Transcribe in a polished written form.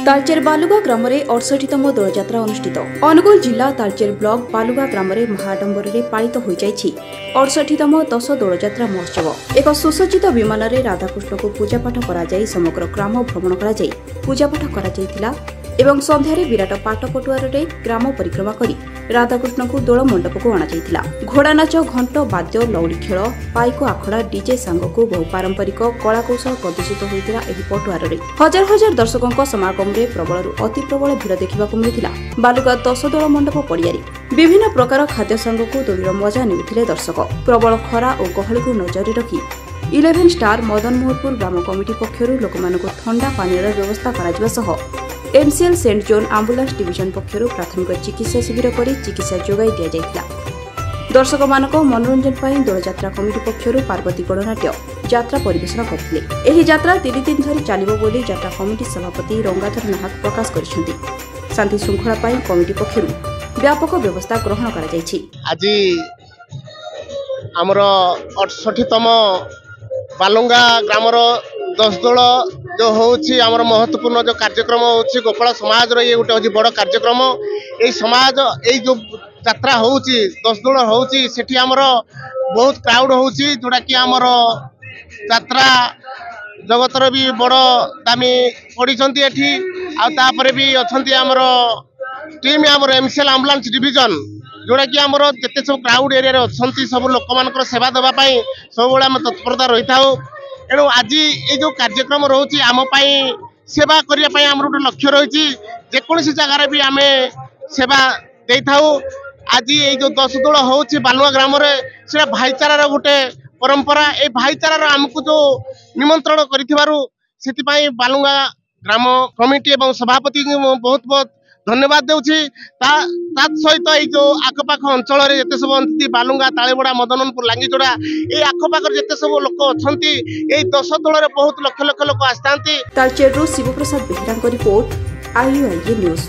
तालचेर बालुगा ग्राम में 68तम दोलजात्रा अनुष्ठित। अनुगुल जिला तालचेर ब्लॉक बालुगा ग्राम में महाडंबर पालित हो 68तम 10 दोलजात्रा महोत्सव। एक सुसज्जित विमान में राधाकृष्ण को पूजापाठ कर समग्र ग्राम भ्रमण कर पूजापाठ कर एवं संध्यारे विराट पाटपटुआर ग्राम परिक्रमा कर राधाकृष्ण को दोल मंडप को अणा घोड़ा नाच घंट वाद्य लौड़ी खेल पाइक आखड़ा डीजे सांग को बहु पारंपरिक कलाकौशल प्रदर्शित होता पटुआर हजार हजार दर्शकों समागम में प्रबल अति प्रबल भिड़ देखा मिलता। बालुगा 10 दोल मंडप पड़ियारे विभिन्न प्रकार खाद्य सांग को दोलीर मजा नेउथिले दर्शक। प्रबल खरा और गहली को नजर रखी 11 स्टार मदन मोहनपुर ग्राम कमिटी पक्षर लोक ठंडा पानी व्यवस्था कर एमसीएल सेंट जोन आम्बुलांस डिविजन पक्षर प्राथमिक चिकित्सा शिविर कर चिकित्सा जोगाई दि जाइथिला। दर्शक मानक मनोरंजन पर दोलजात्रा कमिटी पक्षर पार्वती गणनाट्य यात्रा परिवेशन करथिले। एही यात्रा 3 दिन धरी चलिबो बोली यात्रा कमिटी सभापति रंगाधर नाहक प्रकाश करिसेंती। शांति श्रृंखला पर कमिटी पक्षर व्यापक व्यवस्था ग्रहण करा जायछि। आज हमर 68तम बालुगा ग्रामर 10 दोल जो होची आमर महत्वपूर्ण जो कार्यक्रम होची गोपाल समाज रो ये गोटे बड़ कार्यक्रम। ए समाज ए जो यात्रा होची 10 दोल होची सेठी आमर बहुत क्राउड होची जोड़ा कि आमर यात्रा जगतर भी बड़ दामी पड़ीचंती एठी आ तापरे भी अछंती आमर टीम आमर एमसीएल एम्बुलेंस डिविजन जोड़ा कि आमर जते सब क्राउड एरिया रे अछंती सब लोक मानकर सेवा देबा पई सब बेला हम तत्परता रहिताउ। एणु आज ये जो कार्यक्रम रोची आम सेवा करने आम गोटे लक्ष्य रही जेकोसी जगार भी आम सेवा दे था। आज ये जो 10 दोल हो बालुगा ग्राम से भाईचारार गोटे परंपरा ए भाईचारार आमको जो निमंत्रण कर बालुगा ग्राम कमिटी एवं सभापति बहुत बहुत धन्यवाद देउछि। सहित ये जो आखपाख अंचल जिते सब अंति बालुगा तालेबड़ा मदनपुर लांगीचोड़ा ये आखपाख जिते सब लोक अच्छी 10 दोल बहुत लक्ष लक्ष लोक आसता। Talcher Shivprasad Behera report IUIA news.